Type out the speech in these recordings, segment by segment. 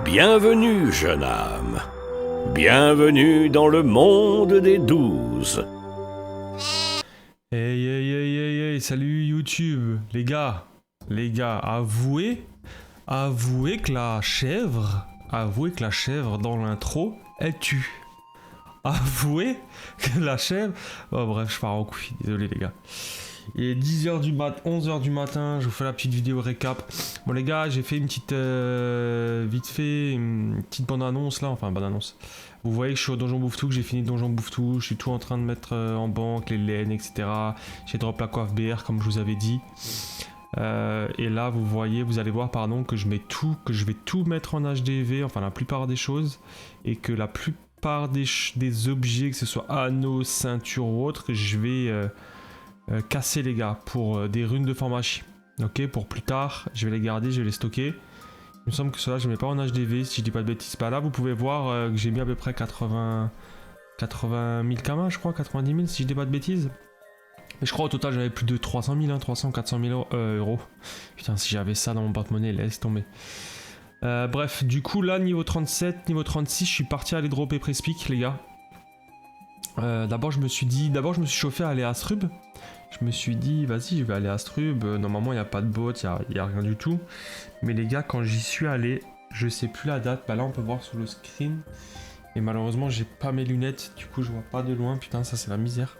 Bienvenue, jeune âme. Bienvenue dans le monde des 12. Hey, salut YouTube, les gars, avouez que la chèvre dans l'intro, elle tue. Avouez que la chèvre... Oh bref, je pars en couille, désolé les gars. Il est 10h du mat, 11h du matin, je vous fais la petite vidéo récap. Bon les gars, j'ai fait une petite... vite fait, une petite bande-annonce là, enfin bande-annonce. Vous voyez que je suis au Donjon Bouffe-Tout, que j'ai fini Donjon Bouffe-Tout, je suis tout en train de mettre en banque, les laines, etc. J'ai drop la coiffe BR comme je vous avais dit. Et là vous voyez, vous allez voir pardon, que je vais tout mettre en HDV, enfin la plupart des choses. Et que la plupart des objets, que ce soit anneaux, ceinture ou autre, je vais... casser les gars pour des runes de pharmacie. Ok, pour plus tard, je vais les garder, je vais les stocker. Il me semble que cela je ne mets pas en HDV si je dis pas de bêtises. Bah là vous pouvez voir que j'ai mis à peu près 80 000 kamas je crois, 90 000 si je dis pas de bêtises. Mais je crois au total j'avais plus de 300 000, 400 000 euros. Putain si j'avais ça dans mon porte-monnaie, laisse tomber. Bref, du coup là niveau 37, niveau 36 je suis parti aller dropper Prespic les gars. D'abord je me suis chauffé à aller à Astrub. Je me suis dit, vas-y, je vais aller à Astrub. Normalement, il n'y a pas de bot, il n'y a rien du tout. Mais les gars, quand j'y suis allé, je sais plus la date. Bah là, on peut voir sur le screen. Et malheureusement, j'ai pas mes lunettes. Du coup, je vois pas de loin. Putain, ça, c'est la misère.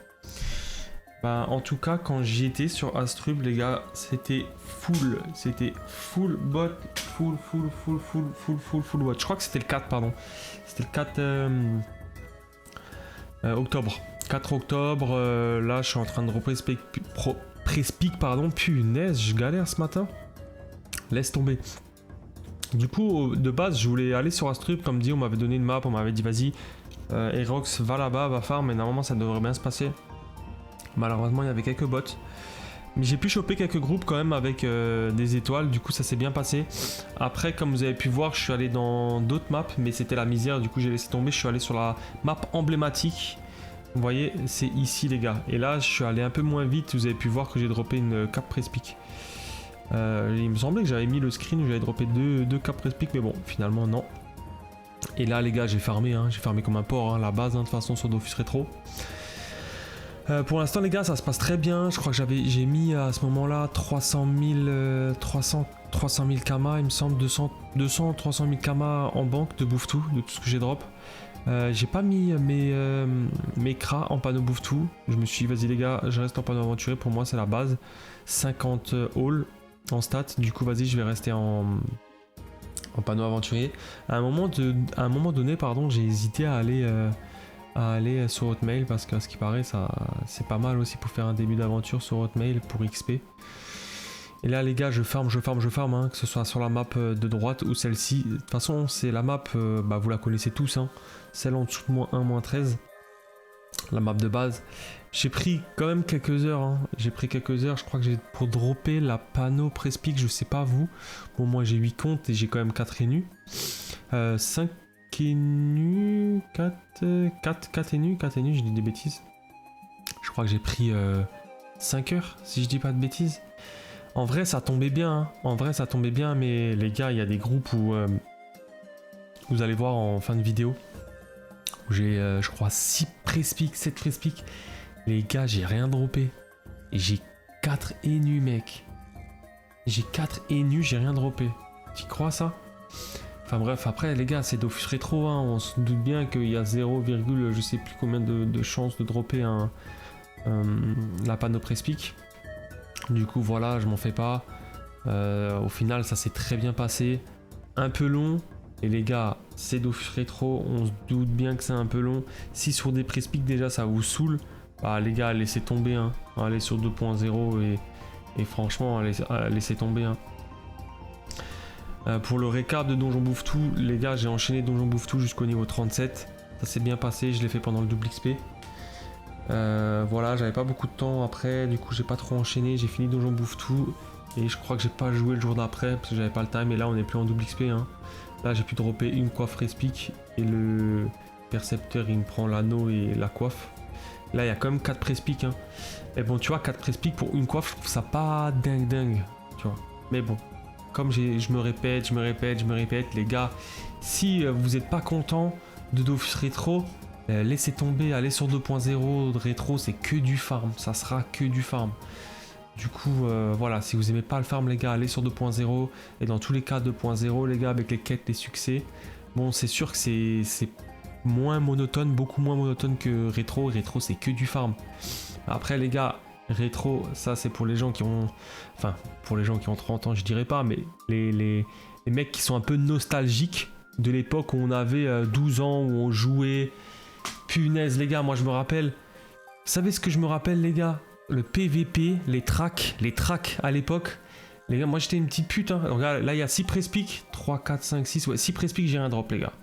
Bah, en tout cas, quand j'y étais sur Astrub, les gars, c'était full. C'était full bot. Full bot. Je crois que c'était le 4, pardon. C'était le 4 octobre. 4 octobre, là je suis en train de Prespic, pardon, punaise, je galère ce matin. Laisse tomber. Du coup, de base, je voulais aller sur Astrub, comme dit, on m'avait donné une map, on m'avait dit vas-y, Erox, va là-bas, va farm, mais normalement ça devrait bien se passer. Malheureusement, il y avait quelques bots. Mais j'ai pu choper quelques groupes quand même avec des étoiles, du coup ça s'est bien passé. Après, comme vous avez pu voir, je suis allé dans d'autres maps, mais c'était la misère, du coup j'ai laissé tomber, je suis allé sur la map emblématique. Vous voyez, c'est ici les gars. Et là, je suis allé un peu moins vite. Vous avez pu voir que j'ai droppé une cap Prespic. Il me semblait que j'avais mis le screen où j'avais droppé deux cap Prespic, mais bon, finalement non. Et là les gars, j'ai farmé, hein. J'ai farmé comme un porc, hein, la base hein, de toute façon sur Dofus Retro. Pour l'instant les gars, ça se passe très bien. Je crois que j'ai mis à ce moment-là 300 000 kamas, il me semble, 300 000 kamas en banque de bouffe tout, de tout ce que j'ai drop. J'ai pas mis mes cras en panneau bouffe tout. Je me suis dit vas-y les gars, je reste en panneau aventuré, pour moi c'est la base. 50 all en stats, du coup vas-y je vais rester en panneau aventurier. À un moment donné pardon, j'ai hésité à aller sur Hotmail parce que à ce qui paraît ça c'est pas mal aussi pour faire un début d'aventure sur Hotmail pour XP. Et là les gars, je farm, hein, que ce soit sur la map de droite ou celle-ci. De toute façon, c'est la map, bah, vous la connaissez tous, hein, celle en dessous de -1, -13, la map de base. J'ai pris quand même quelques heures, hein. J'ai pris quelques heures, je crois que j'ai pour dropper la panneau Prespic, je sais pas vous. Bon, moi j'ai 8 comptes et j'ai quand même 4 enus. 5 enus, 4 enus, je dis des bêtises. Je crois que j'ai pris 5 heures, si je dis pas de bêtises. En vrai ça tombait bien, hein. Mais les gars, il y a des groupes où vous allez voir en fin de vidéo où j'ai je crois 6 Prespic, 7 Prespic. Les gars, j'ai rien droppé. Et j'ai 4 enus mec. J'ai 4 enus, j'ai rien droppé. Tu crois ça? Enfin bref, après les gars, c'est Dofus Retro, hein. On se doute bien qu'il y a 0, je sais plus combien de chances de dropper la panneau Prespic. Du coup voilà, je m'en fais pas. Au final ça s'est très bien passé. Un peu long. Et les gars, c'est Dofus Retro, on se doute bien que c'est un peu long. Si sur des Prespic déjà ça vous saoule, bah les gars, laissez tomber, hein. Allez sur 2.0 et franchement laissez tomber, hein. Pour le récap de Donjon Bouffe Tout, les gars, j'ai enchaîné Donjon Bouffe Tout jusqu'au niveau 37. Ça s'est bien passé, je l'ai fait pendant le double XP. Voilà, j'avais pas beaucoup de temps après, du coup j'ai pas trop enchaîné, j'ai fini Donjon Bouffe Tout et je crois que j'ai pas joué le jour d'après parce que j'avais pas le time. Et là on est plus en double XP, hein. Là j'ai pu dropper une coiffe Prespic et le percepteur il me prend l'anneau et la coiffe. Là il y a quand même 4 Prespic, hein. Et bon tu vois, 4 Prespic pour une coiffe, je trouve ça pas dingue, tu vois. Mais bon, comme je me répète, les gars, si vous n'êtes pas content de Dofus Rétro, laissez tomber, allez sur 2.0 de rétro, c'est que du farm, ça sera que du farm. Du coup, voilà, si vous aimez pas le farm, les gars, allez sur 2.0. Et dans tous les cas, 2.0, les gars, avec les quêtes, les succès, bon, c'est sûr que c'est moins monotone, beaucoup moins monotone que rétro. Rétro, c'est que du farm. Après, les gars, rétro, ça, c'est pour les gens qui ont... Enfin, pour les gens qui ont 30 ans, je dirais pas, mais les mecs qui sont un peu nostalgiques de l'époque où on avait 12 ans, où on jouait... Punaise, les gars, moi, je me rappelle... Vous savez ce que je me rappelle, les gars? Le PVP, les tracks à l'époque. Les gars, moi j'étais une petite pute. Hein. Regarde, là il y a 6 Prespic. 3, 4, 5, 6. Ouais, 6 Prespic, j'ai rien drop, les gars.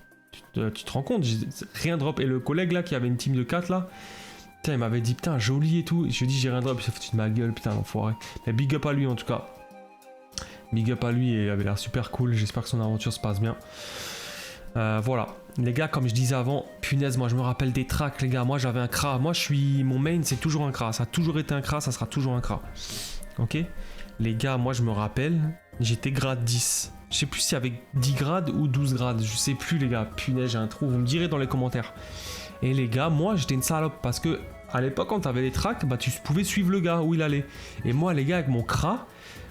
Tu te rends compte? J'ai rien drop. Et le collègue là qui avait une team de 4 là, putain, il m'avait dit putain, joli et tout. Et je lui ai dit j'ai rien drop. Il s'est foutu de ma gueule, putain, l'enfoiré. Mais big up à lui en tout cas. Big up à lui et il avait l'air super cool. J'espère que son aventure se passe bien. Voilà, les gars, comme je disais avant, punaise, moi je me rappelle des tracks, les gars. Moi j'avais un Kra, mon main c'est toujours un Kra, ça a toujours été un Kra, ça sera toujours un Kra. Ok, les gars, moi je me rappelle, j'étais grade 10. Je sais plus si avec 10 grades ou 12 grades, je sais plus, les gars. Punaise, j'ai un trou, vous me direz dans les commentaires. Et les gars, moi j'étais une salope parce que à l'époque, quand t'avais les tracks, bah tu pouvais suivre le gars où il allait. Et moi, les gars, avec mon Kra,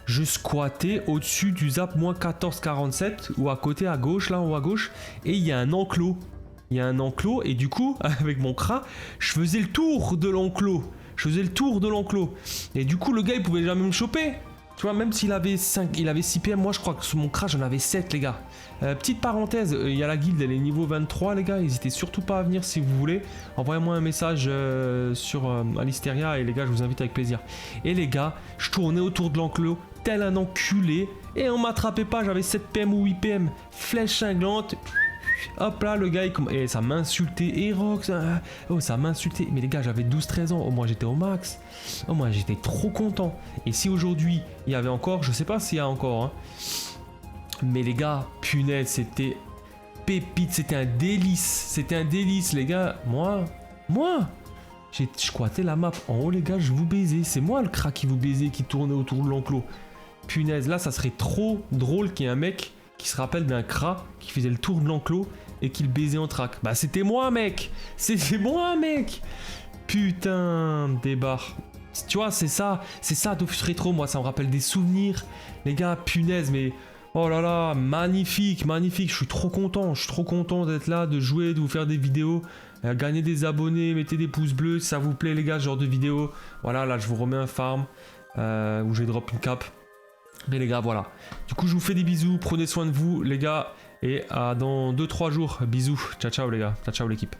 je squattais au-dessus du zap moins 1447 ou à côté à gauche, là en haut à gauche, et il y a un enclos. Il y a un enclos et du coup, avec mon Kra, je faisais le tour de l'enclos. Et du coup, le gars, il pouvait jamais me choper. Tu vois, même s'il avait 6 PM, moi je crois que sur mon Kra, j'en avais 7, les gars. Petite parenthèse, il y a la guilde, elle est niveau 23, les gars. N'hésitez surtout pas à venir si vous voulez. Envoyez-moi un message sur Alisteria et les gars, je vous invite avec plaisir. Et les gars, je tournais autour de l'enclos tel un enculé et on m'attrapait pas, j'avais 7 PM ou 8 PM, flèche cinglante, hop là le gars et ça m'insultait, Erox, ça m'insultait, mais les gars j'avais 12-13 ans, au moins j'étais au max, au moins j'étais trop content. Et si aujourd'hui il y avait encore, je sais pas s'il y a encore, hein, mais les gars, punaise, c'était pépite, c'était un délice les gars. Moi je squattais la map en haut, les gars, je vous baisais, c'est moi le crack qui vous baisait, qui tournait autour de l'enclos. Punaise, là ça serait trop drôle qu'il y ait un mec qui se rappelle d'un Kra qui faisait le tour de l'enclos et qui le baisait en track. Bah c'était moi, mec. Putain, débarre. Tu vois, c'est ça Dofus Rétro, moi ça me rappelle des souvenirs. Les gars, punaise, mais oh là là, magnifique, je suis trop content d'être là, de jouer, de vous faire des vidéos, gagner des abonnés, mettez des pouces bleus si ça vous plaît, les gars, ce genre de vidéo. Voilà, là je vous remets un farm où j'ai drop une cape. Mais les gars, voilà. Du coup, je vous fais des bisous. Prenez soin de vous, les gars. Et à dans 2-3 jours. Bisous. Ciao, ciao, les gars. Ciao, ciao, l'équipe.